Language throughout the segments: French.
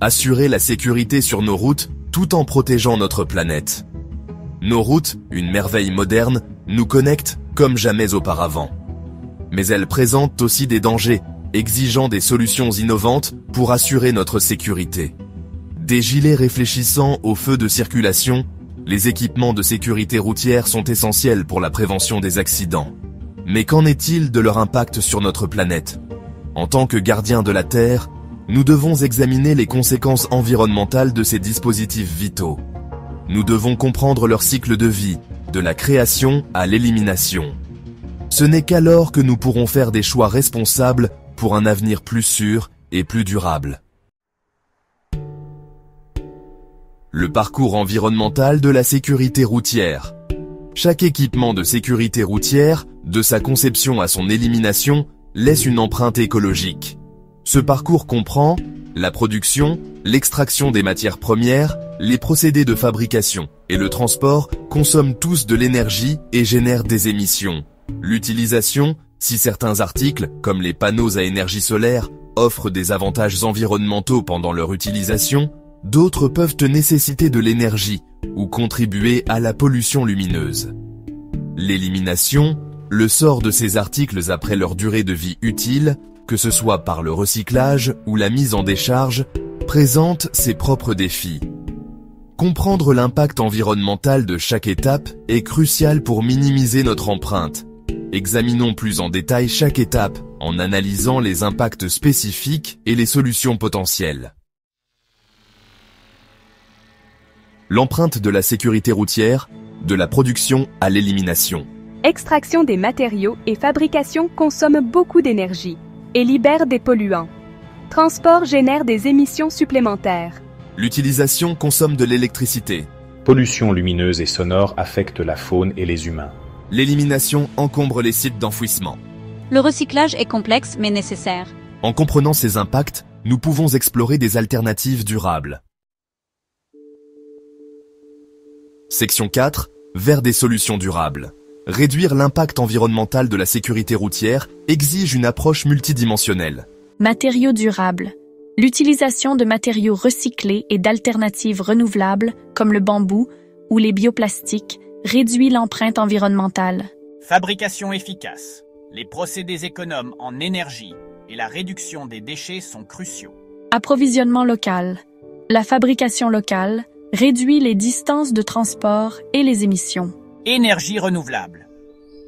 Assurer la sécurité sur nos routes tout en protégeant notre planète. Nos routes, une merveille moderne, nous connectent comme jamais auparavant. Mais elles présentent aussi des dangers, exigeant des solutions innovantes pour assurer notre sécurité. Des gilets réfléchissants aux feux de circulation, les équipements de sécurité routière sont essentiels pour la prévention des accidents. Mais qu'en est-il de leur impact sur notre planète? En tant que gardiens de la Terre, nous devons examiner les conséquences environnementales de ces dispositifs vitaux. Nous devons comprendre leur cycle de vie, de la création à l'élimination. Ce n'est qu'alors que nous pourrons faire des choix responsables pour un avenir plus sûr et plus durable. Le parcours environnemental de la sécurité routière. Chaque équipement de sécurité routière, de sa conception à son élimination, laisse une empreinte écologique. Ce parcours comprend la production, l'extraction des matières premières, les procédés de fabrication et le transport consomment tous de l'énergie et génèrent des émissions. L'utilisation, si certains articles, comme les panneaux à énergie solaire, offrent des avantages environnementaux pendant leur utilisation, d'autres peuvent nécessiter de l'énergie ou contribuer à la pollution lumineuse. L'élimination, le sort de ces articles après leur durée de vie utile, que ce soit par le recyclage ou la mise en décharge, présente ses propres défis. Comprendre l'impact environnemental de chaque étape est crucial pour minimiser notre empreinte. Examinons plus en détail chaque étape en analysant les impacts spécifiques et les solutions potentielles. L'empreinte de la sécurité routière, de la production à l'élimination. Extraction des matériaux et fabrication consomment beaucoup d'énergie et libèrent des polluants. Transport génère des émissions supplémentaires. L'utilisation consomme de l'électricité. Pollution lumineuse et sonore affecte la faune et les humains. L'élimination encombre les sites d'enfouissement. Le recyclage est complexe mais nécessaire. En comprenant ces impacts, nous pouvons explorer des alternatives durables. Section 4. Vers des solutions durables. Réduire l'impact environnemental de la sécurité routière exige une approche multidimensionnelle. Matériaux durables. L'utilisation de matériaux recyclés et d'alternatives renouvelables, comme le bambou ou les bioplastiques, réduit l'empreinte environnementale. Fabrication efficace. Les procédés économes en énergie et la réduction des déchets sont cruciaux. Approvisionnement local. La fabrication locale réduit les distances de transport et les émissions. Énergie renouvelable.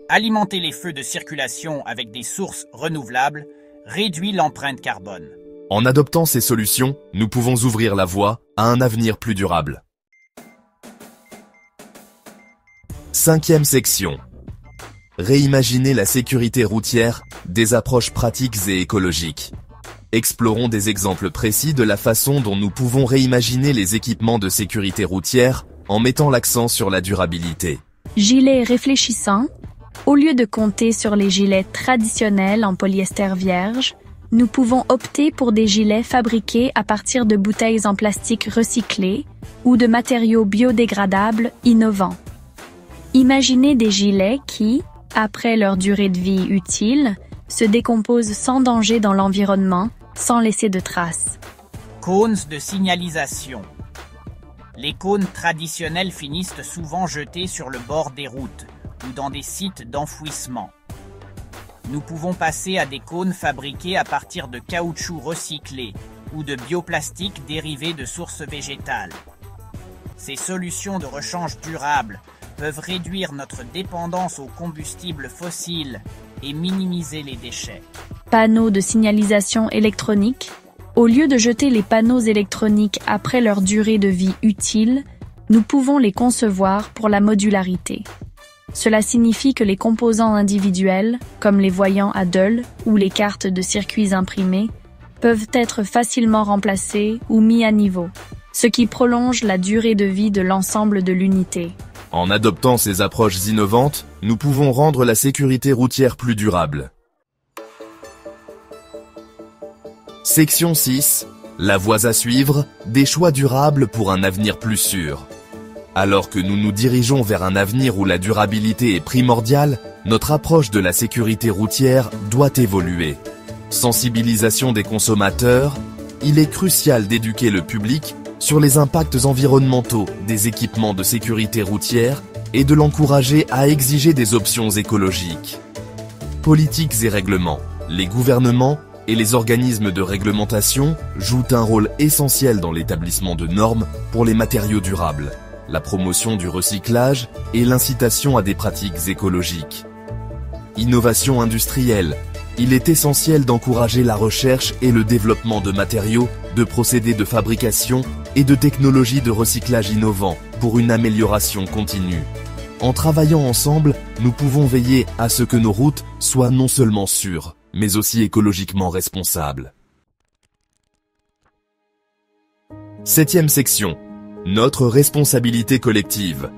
Alimenter les feux de circulation avec des sources renouvelables réduit l'empreinte carbone. En adoptant ces solutions, nous pouvons ouvrir la voie à un avenir plus durable. 5e section. Réimaginer la sécurité routière, des approches pratiques et écologiques. Explorons des exemples précis de la façon dont nous pouvons réimaginer les équipements de sécurité routière en mettant l'accent sur la durabilité. Gilets réfléchissants. Au lieu de compter sur les gilets traditionnels en polyester vierge, nous pouvons opter pour des gilets fabriqués à partir de bouteilles en plastique recyclées ou de matériaux biodégradables innovants. Imaginez des gilets qui, après leur durée de vie utile, se décomposent sans danger dans l'environnement, sans laisser de traces. Cônes de signalisation. Les cônes traditionnels finissent souvent jetés sur le bord des routes ou dans des sites d'enfouissement. Nous pouvons passer à des cônes fabriqués à partir de caoutchouc recyclé ou de bioplastique dérivé de sources végétales. Ces solutions de rechange durable peuvent réduire notre dépendance aux combustibles fossiles et minimiser les déchets. Panneaux de signalisation électronique. Au lieu de jeter les panneaux électroniques après leur durée de vie utile, nous pouvons les concevoir pour la modularité. Cela signifie que les composants individuels, comme les voyants à deuil ou les cartes de circuits imprimés, peuvent être facilement remplacés ou mis à niveau, ce qui prolonge la durée de vie de l'ensemble de l'unité. En adoptant ces approches innovantes, nous pouvons rendre la sécurité routière plus durable. Section 6. La voie à suivre, des choix durables pour un avenir plus sûr. Alors que nous nous dirigeons vers un avenir où la durabilité est primordiale, notre approche de la sécurité routière doit évoluer. Sensibilisation des consommateurs, il est crucial d'éduquer le public sur les impacts environnementaux des équipements de sécurité routière et de l'encourager à exiger des options écologiques. Politiques et règlements. Les gouvernements et les organismes de réglementation jouent un rôle essentiel dans l'établissement de normes pour les matériaux durables, la promotion du recyclage et l'incitation à des pratiques écologiques. Innovation industrielle. Il est essentiel d'encourager la recherche et le développement de matériaux, de procédés de fabrication et de technologies de recyclage innovants pour une amélioration continue. En travaillant ensemble, nous pouvons veiller à ce que nos routes soient non seulement sûres, mais aussi écologiquement responsables. 7e section. Notre responsabilité collective.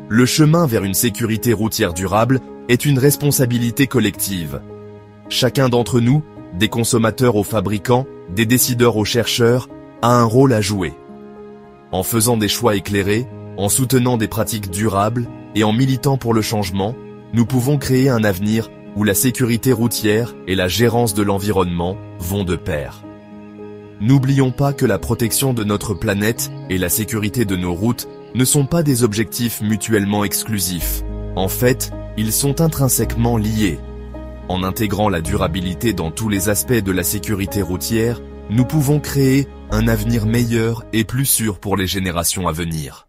Le chemin vers une sécurité routière durable est une responsabilité collective. Chacun d'entre nous, des consommateurs aux fabricants, des décideurs aux chercheurs, a un rôle à jouer. En faisant des choix éclairés, en soutenant des pratiques durables et en militant pour le changement, nous pouvons créer un avenir où la sécurité routière et la gérance de l'environnement vont de pair. N'oublions pas que la protection de notre planète et la sécurité de nos routes ne sont pas des objectifs mutuellement exclusifs. En fait, ils sont intrinsèquement liés. En intégrant la durabilité dans tous les aspects de la sécurité routière, nous pouvons créer un avenir meilleur et plus sûr pour les générations à venir.